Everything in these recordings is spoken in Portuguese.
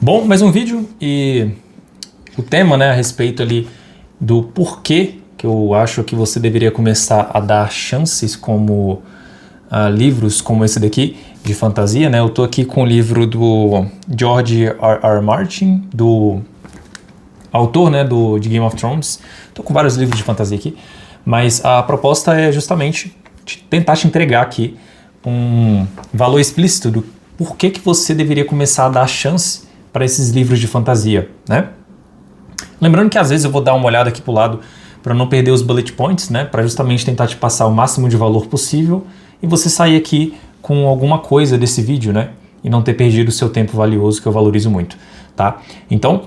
Bom, mais um vídeo e o tema, né, a respeito ali do porquê que eu acho que você deveria começar a dar chances como livros como esse daqui de fantasia, né? Eu tô aqui com o livro do George R. Martin, do autor, né, de Game of Thrones. Tô com vários livros de fantasia aqui, mas a proposta é justamente tentar te entregar aqui um valor explícito do porquê que você deveria começar a dar chance para esses livros de fantasia, né? Lembrando que às vezes eu vou dar uma olhada aqui pro lado para não perder os bullet points, né? Para justamente tentar te passar o máximo de valor possível e você sair aqui com alguma coisa desse vídeo, né? E não ter perdido o seu tempo valioso, que eu valorizo muito, tá? Então,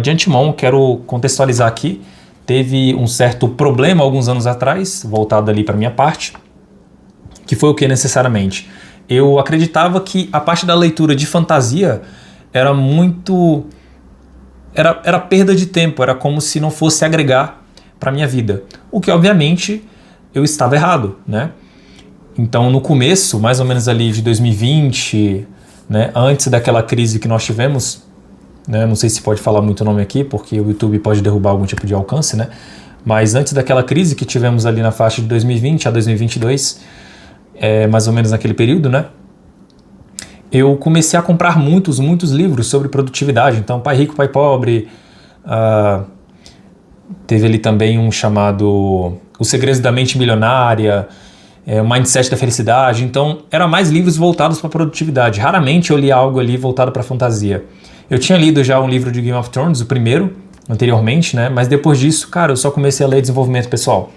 de antemão, quero contextualizar aqui. Teve um certo problema alguns anos atrás, voltado ali para minha parte, que foi o que necessariamente? Eu acreditava que a parte da leitura de fantasia era muito... Era perda de tempo, era como se não fosse agregar para minha vida. O que, obviamente, eu estava errado, né? Então, no começo, mais ou menos ali de 2020, né, antes daquela crise que nós tivemos, né, não sei se pode falar muito o nome aqui, porque o YouTube pode derrubar algum tipo de alcance, né? Mas antes daquela crise que tivemos ali na faixa de 2020 a 2022, mais ou menos naquele período, né? Eu comecei a comprar muitos livros sobre produtividade. Então, Pai Rico, Pai Pobre, teve ali também um chamado Os Segredos da Mente Milionária, o Mindset da Felicidade. Então, eram mais livros voltados para produtividade. Raramente eu li algo ali voltado para fantasia. Eu tinha lido já um livro de Game of Thrones, o primeiro, anteriormente, né? Mas depois disso, cara, eu só comecei a ler desenvolvimento pessoal.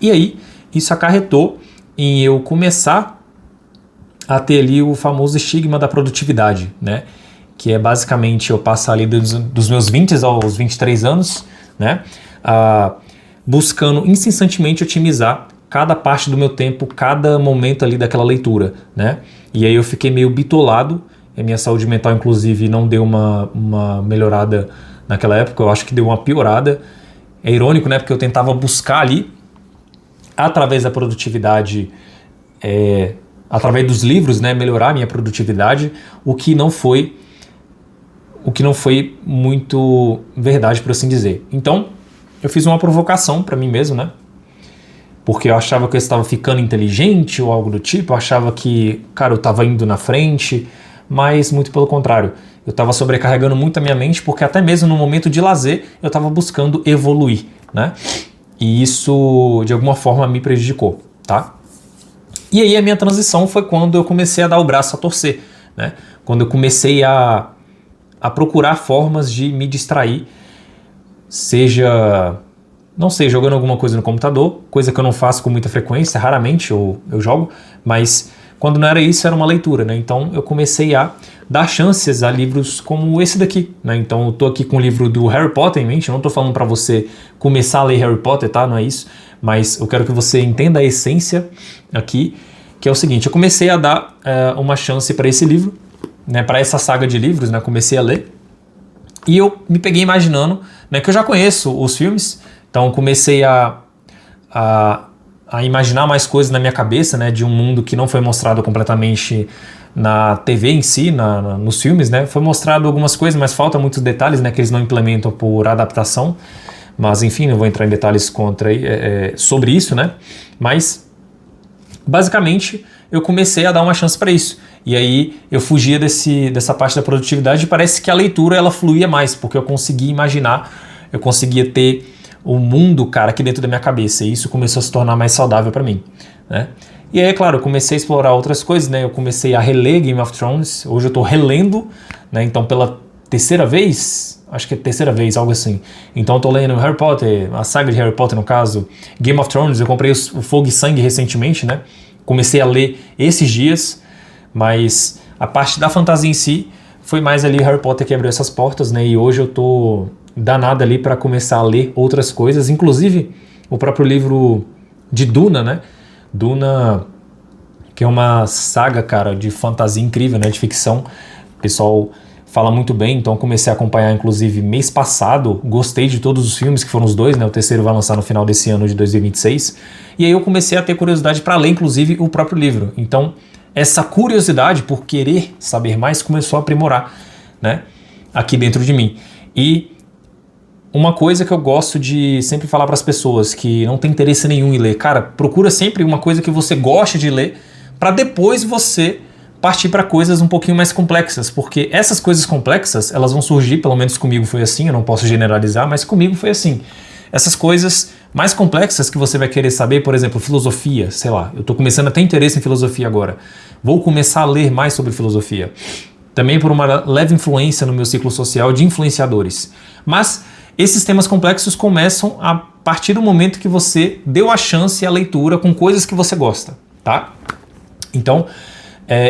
E aí, isso acarretou em eu começar a ter ali o famoso estigma da produtividade, né? Que é basicamente eu passar ali dos meus 20 aos 23 anos, né? Buscando incessantemente otimizar cada parte do meu tempo, cada momento ali daquela leitura, né? E aí eu fiquei meio bitolado, a minha saúde mental inclusive não deu uma melhorada naquela época, eu acho que deu uma piorada. É irônico, né? Porque eu tentava buscar ali, através da produtividade, através dos livros, né, melhorar a minha produtividade, o que não foi muito verdade, por assim dizer. Então, eu fiz uma provocação para mim mesmo, né? Porque eu achava que eu estava ficando inteligente ou algo do tipo, eu achava que, cara, eu estava indo na frente, mas muito pelo contrário. Eu estava sobrecarregando muito a minha mente, porque até mesmo no momento de lazer, eu estava buscando evoluir, né? E isso, de alguma forma, me prejudicou, tá? E aí a minha transição foi quando eu comecei a dar o braço a torcer, né? Quando eu comecei a procurar formas de me distrair, não sei, jogando alguma coisa no computador, coisa que eu não faço com muita frequência, raramente eu jogo, mas quando não era isso, era uma leitura, né? Então eu comecei a dar chances a livros como esse daqui, né? Então eu tô aqui com o livro do Harry Potter em mente, eu não tô falando para você começar a ler Harry Potter, tá? Não é isso, mas eu quero que você entenda a essência aqui, que é o seguinte: eu comecei a dar uma chance para esse livro, né? Para essa saga de livros, né? Comecei a ler e eu me peguei imaginando, né, que eu já conheço os filmes, então comecei a imaginar mais coisas na minha cabeça, né, de um mundo que não foi mostrado completamente na TV em si, nos filmes, né. Foi mostrado algumas coisas, mas falta muitos detalhes, né, que eles não implementam por adaptação. Mas enfim, não vou entrar em detalhes sobre isso, né. Mas basicamente eu comecei a dar uma chance para isso. E aí eu fugia dessa parte da produtividade e parece que a leitura ela fluía mais, porque eu conseguia imaginar, eu conseguia ter o mundo, cara, aqui dentro da minha cabeça, e isso começou a se tornar mais saudável para mim, né? E aí, claro, eu comecei a explorar outras coisas, né? Eu comecei a reler Game of Thrones, hoje eu tô relendo, né? Então pela terceira vez, acho que é a terceira vez, algo assim. Então eu tô lendo Harry Potter, a saga de Harry Potter no caso, Game of Thrones, eu comprei o Fogo e Sangue recentemente, né? Comecei a ler esses dias, mas a parte da fantasia em si foi mais ali Harry Potter que abriu essas portas, né? E hoje eu tô danado ali para começar a ler outras coisas, inclusive o próprio livro de Duna, né? Duna, que é uma saga, cara, de fantasia incrível, né? De ficção. O pessoal fala muito bem, então eu comecei a acompanhar, inclusive, mês passado. Gostei de todos os filmes, que foram os dois, né? O terceiro vai lançar no final desse ano de 2026. E aí eu comecei a ter curiosidade para ler, inclusive, o próprio livro. Então, essa curiosidade por querer saber mais começou a aprimorar, né? aqui dentro de mim. E uma coisa que eu gosto de sempre falar para as pessoas que não tem interesse nenhum em ler, cara, procura sempre uma coisa que você goste de ler para depois você partir para coisas um pouquinho mais complexas, porque essas coisas complexas, elas vão surgir, pelo menos comigo foi assim, eu não posso generalizar, mas comigo foi assim. Essas coisas mais complexas que você vai querer saber, por exemplo, filosofia, sei lá, eu estou começando a ter interesse em filosofia agora, vou começar a ler mais sobre filosofia, também por uma leve influência no meu ciclo social de influenciadores, mas esses temas complexos começam a partir do momento que você deu a chance à leitura com coisas que você gosta, tá? Então,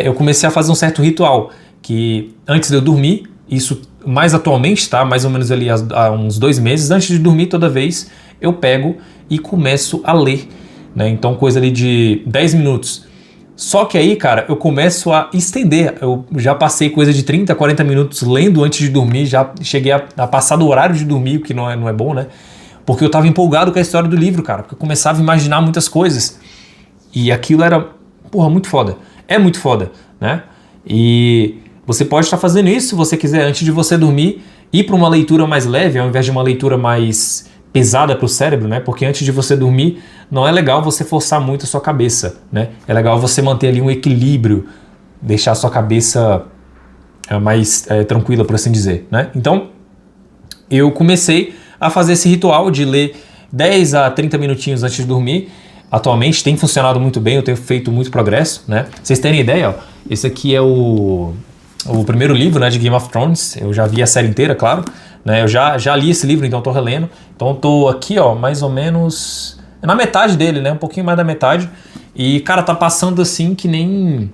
eu comecei a fazer um certo ritual, que antes de eu dormir, isso mais atualmente, tá? Mais ou menos ali há uns 2 meses, antes de dormir toda vez, eu pego e começo a ler, né? Então, coisa ali de 10 minutos. Só que aí, cara, eu começo a estender. Eu já passei coisa de 30, 40 minutos lendo antes de dormir, já cheguei a passar do horário de dormir, o que não é bom, né? Porque eu tava empolgado com a história do livro, cara, porque eu começava a imaginar muitas coisas. E aquilo era, porra, muito foda. É muito foda, né? E você pode estar fazendo isso se você quiser, antes de você dormir, ir para uma leitura mais leve, ao invés de uma leitura mais pesada para o cérebro, né? Porque antes de você dormir, não é legal você forçar muito a sua cabeça, né? É legal você manter ali um equilíbrio, deixar a sua cabeça mais tranquila, por assim dizer, né? Então, eu comecei a fazer esse ritual de ler 10 a 30 minutinhos antes de dormir. Atualmente tem funcionado muito bem, eu tenho feito muito progresso, né? Pra vocês terem ideia, ó, esse aqui é o primeiro livro, né, de Game of Thrones. Eu já vi a série inteira, claro, né? Eu já li esse livro, então estou relendo. Então estou aqui, ó, mais ou menos na metade dele, né? Um pouquinho mais da metade. E, cara, tá passando assim que nem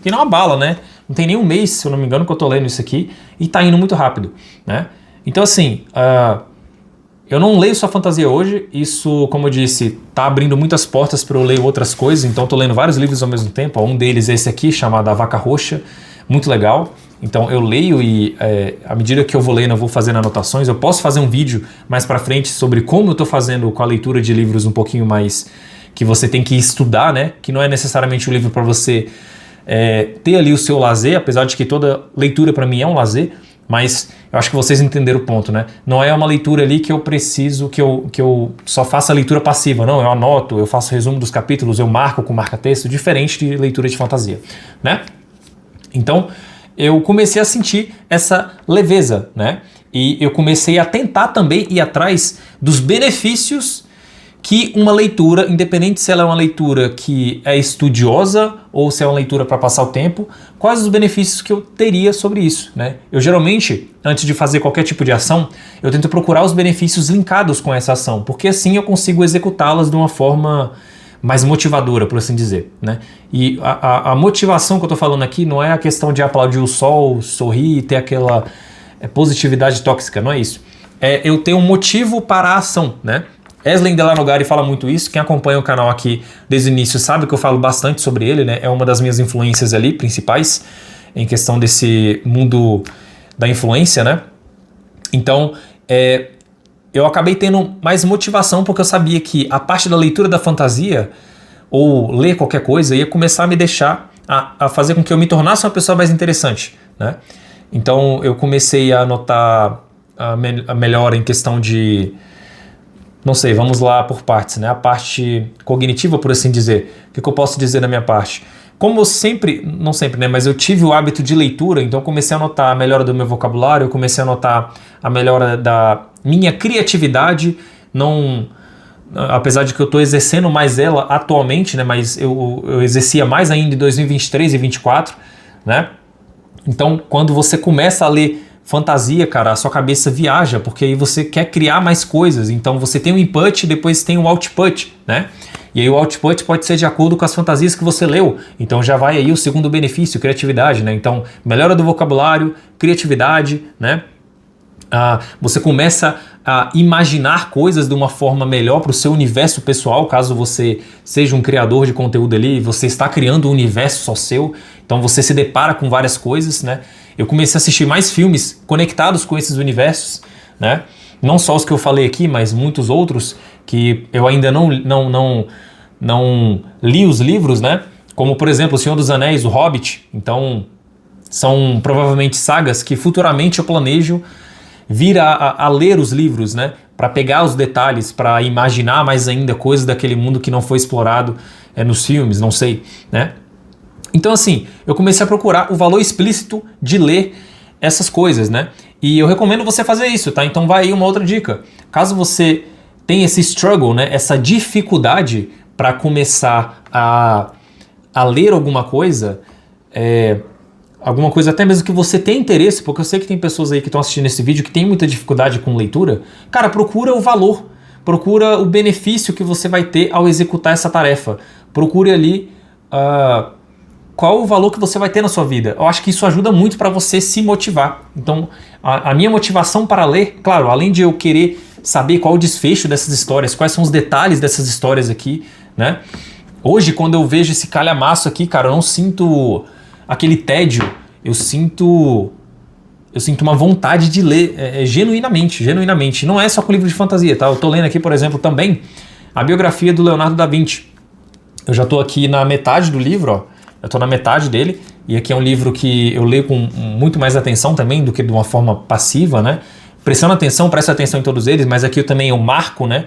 uma bala, né? Não tem nem um mês, se eu não me engano, que eu tô lendo isso aqui. E tá indo muito rápido, né? Então, assim, eu não leio só fantasia hoje. Isso, como eu disse, tá abrindo muitas portas para eu ler outras coisas. Então, tô lendo vários livros ao mesmo tempo. Um deles é esse aqui, chamado A Vaca Roxa. Muito legal. Então eu leio e à medida que eu vou lendo eu vou fazendo anotações. Eu posso fazer um vídeo mais pra frente sobre como eu estou fazendo com a leitura de livros um pouquinho mais que você tem que estudar, né? Que não é necessariamente um livro para você ter ali o seu lazer, apesar de que toda leitura para mim é um lazer, mas eu acho que vocês entenderam o ponto, né? Não é uma leitura ali que eu preciso, que eu só faça a leitura passiva, não, eu anoto, eu faço resumo dos capítulos, eu marco com marca-texto, diferente de leitura de fantasia, né? Então, eu comecei a sentir essa leveza, né? E eu comecei a tentar também ir atrás dos benefícios que uma leitura, independente se ela é uma leitura que é estudiosa ou se é uma leitura para passar o tempo, quais os benefícios que eu teria sobre isso, né? Eu geralmente, antes de fazer qualquer tipo de ação, eu tento procurar os benefícios linkados com essa ação, porque assim eu consigo executá-las de uma forma mais motivadora, por assim dizer, né? E a motivação que eu tô falando aqui não é a questão de aplaudir o sol, sorrir e ter aquela positividade tóxica, não é isso. É eu ter um motivo para a ação, né? Eslen Delanogari fala muito isso, quem acompanha o canal aqui desde o início sabe que eu falo bastante sobre ele, né? É uma das minhas influências ali, principais, em questão desse mundo da influência, né? Então, eu acabei tendo mais motivação porque eu sabia que a parte da leitura da fantasia ou ler qualquer coisa ia começar a me deixar, a fazer com que eu me tornasse uma pessoa mais interessante, né? Então eu comecei a notar a melhora em questão de, não sei, vamos lá por partes, né? A parte cognitiva, por assim dizer. O que eu posso dizer da minha parte? Como eu sempre, não sempre, né? Mas eu tive o hábito de leitura, então eu comecei a notar a melhora do meu vocabulário, eu comecei a notar a melhora da minha criatividade, apesar de que eu estou exercendo mais ela atualmente, né? Mas eu exercia mais ainda em 2023 e 2024, né? Então, quando você começa a ler fantasia, cara, a sua cabeça viaja, porque aí você quer criar mais coisas. Então você tem o input, depois tem o output, né? E aí o output pode ser de acordo com as fantasias que você leu. Então já vai aí o segundo benefício, criatividade, né? Então, melhora do vocabulário, criatividade, né? Você começa a imaginar coisas de uma forma melhor para o seu universo pessoal, caso você seja um criador de conteúdo ali, você está criando um universo só seu, então você se depara com várias coisas, né? Eu comecei a assistir mais filmes conectados com esses universos, né? Não só os que eu falei aqui, mas muitos outros que eu ainda não li os livros, né? Como, por exemplo, O Senhor dos Anéis, O Hobbit. Então, São provavelmente sagas que futuramente eu planejo vir a ler os livros, né? Para pegar os detalhes, para imaginar mais ainda coisas daquele mundo que não foi explorado nos filmes, não sei, né? Então assim, eu comecei a procurar o valor explícito de ler essas coisas, né? E eu recomendo você fazer isso, tá? Então vai aí uma outra dica. Caso você tenha esse struggle, né? Essa dificuldade para começar a ler alguma coisa, alguma coisa até mesmo que você tem interesse, porque eu sei que tem pessoas aí que estão assistindo esse vídeo que tem muita dificuldade com leitura, cara, procura o valor, procura o benefício que você vai ter ao executar essa tarefa, procure ali qual o valor que você vai ter na sua vida. Eu acho que isso ajuda muito para você se motivar. Então, a minha motivação para ler, claro, além de eu querer saber qual o desfecho dessas histórias, quais são os detalhes dessas histórias aqui, né? Hoje, quando eu vejo esse calhamaço aqui, cara, eu não sinto aquele tédio, eu sinto uma vontade de ler genuinamente. Não é só com livro de fantasia, tá? Eu tô lendo aqui, por exemplo, também a biografia do Leonardo da Vinci. Eu já tô aqui na metade do livro, ó. Eu tô na metade dele, e aqui é um livro que eu leio com muito mais atenção também do que de uma forma passiva, né? Prestando atenção, presta atenção em todos eles, mas aqui eu também marco, né?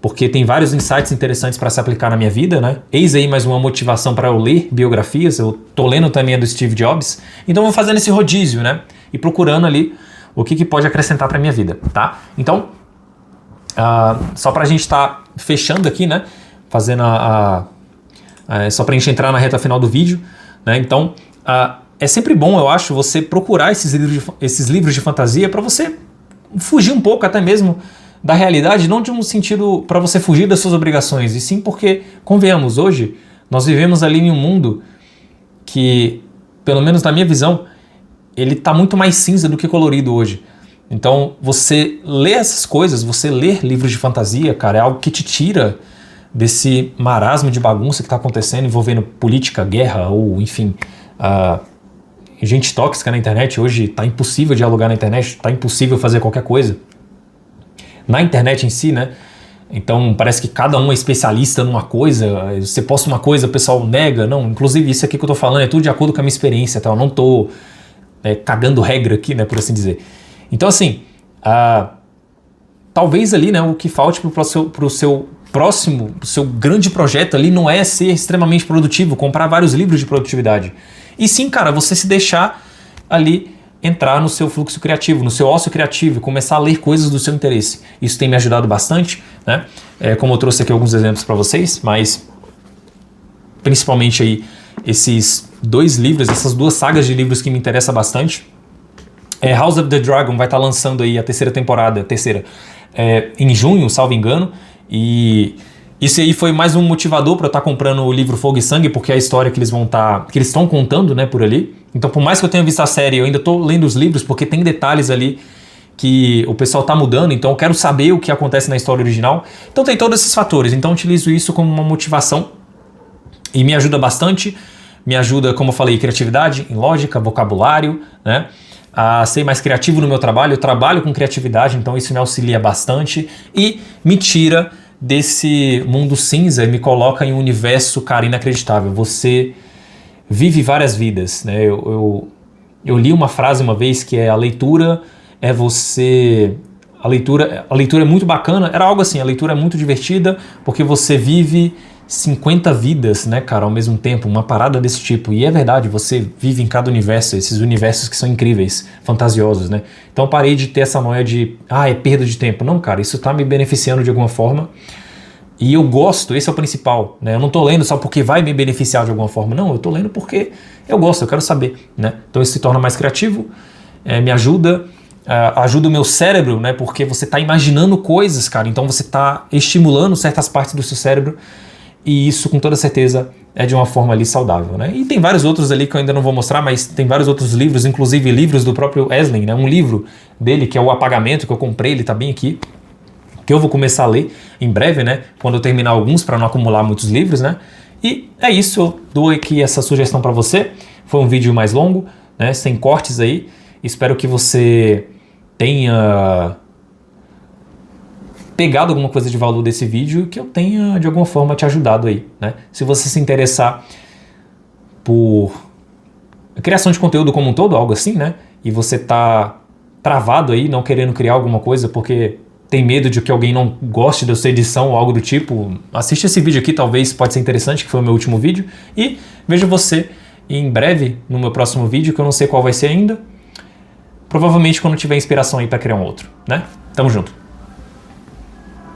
Porque tem vários insights interessantes para se aplicar na minha vida, né? Eis aí mais uma motivação para eu ler biografias. Eu tô lendo também a do Steve Jobs, então vou fazendo esse rodízio, né? E procurando ali o que pode acrescentar para minha vida, tá? Então, só para a gente estar fechando aqui, né? Fazendo só para a gente entrar na reta final do vídeo, né? Então, é sempre bom, eu acho, você procurar esses livros de fantasia para você fugir um pouco até mesmo da realidade, não de um sentido para você fugir das suas obrigações, e sim porque, convenhamos, hoje nós vivemos ali em um mundo que, pelo menos na minha visão, ele está muito mais cinza do que colorido hoje. Então, você ler essas coisas, você ler livros de fantasia, cara, é algo que te tira desse marasmo de bagunça que está acontecendo envolvendo política, guerra ou, enfim, gente tóxica na internet. Hoje está impossível dialogar na internet, está impossível fazer qualquer coisa na internet em si, né? Então parece que cada um é especialista numa coisa. Você posta uma coisa, o pessoal nega. Não, inclusive isso aqui que eu tô falando é tudo de acordo com a minha experiência, tá? Eu não tô cagando regra aqui, né, por assim dizer. Então assim, talvez ali, né, o que falte pro seu próximo, pro seu grande projeto ali não é ser extremamente produtivo, comprar vários livros de produtividade. E sim, cara, você se deixar ali entrar no seu fluxo criativo, no seu ócio criativo, começar a ler coisas do seu interesse. Isso tem me ajudado bastante, né? Como eu trouxe aqui alguns exemplos para vocês, mas principalmente aí esses dois livros, essas duas sagas de livros que me interessam bastante. House of the Dragon vai estar lançando aí a terceira temporada, em junho, salvo engano, e isso aí foi mais um motivador para eu estar comprando o livro Fogo e Sangue, porque é a história que eles estão contando, né, por ali. Então, por mais que eu tenha visto a série, eu ainda estou lendo os livros, porque tem detalhes ali que o pessoal está mudando, então eu quero saber o que acontece na história original. Então tem todos esses fatores, então eu utilizo isso como uma motivação e me ajuda bastante. Me ajuda, como eu falei, criatividade, em lógica, vocabulário, né? A ser mais criativo no meu trabalho. Eu trabalho com criatividade, então isso me auxilia bastante e me tira desse mundo cinza e me coloca em um universo, cara, inacreditável. Você vive várias vidas, né? Eu li uma frase uma vez que a leitura é você... A leitura é muito bacana, era algo assim, a leitura é muito divertida porque você vive 50 vidas, né, cara, ao mesmo tempo, uma parada desse tipo. E é verdade, você vive em cada universo, esses universos que são incríveis, fantasiosos, né? Então eu parei de ter essa noia de, é perda de tempo. Não, cara, isso tá me beneficiando de alguma forma. E eu gosto, esse é o principal, né? Eu não tô lendo só porque vai me beneficiar de alguma forma, não, eu tô lendo porque eu gosto, eu quero saber, né? Então isso se torna mais criativo, me ajuda, ajuda o meu cérebro, né? Porque você tá imaginando coisas, cara, então você tá estimulando certas partes do seu cérebro e isso com toda certeza é de uma forma ali saudável, né? E tem vários outros ali que eu ainda não vou mostrar, mas tem vários outros livros, inclusive livros do próprio Esalen, né? Um livro dele que é o Apagamento, que eu comprei, ele tá bem aqui, que eu vou começar a ler em breve, né? Quando eu terminar alguns, para não acumular muitos livros, né? E é isso, eu dou aqui essa sugestão para você. Foi um vídeo mais longo, né? Sem cortes aí. Espero que você tenha pegado alguma coisa de valor desse vídeo e que eu tenha, de alguma forma, te ajudado aí, né? Se você se interessar por criação de conteúdo como um todo, algo assim, né? E você tá travado aí, não querendo criar alguma coisa porque tem medo de que alguém não goste da sua edição ou algo do tipo, assiste esse vídeo aqui, talvez pode ser interessante, que foi o meu último vídeo, e vejo você em breve no meu próximo vídeo, que eu não sei qual vai ser ainda, provavelmente quando tiver inspiração aí para criar um outro, né? Tamo junto!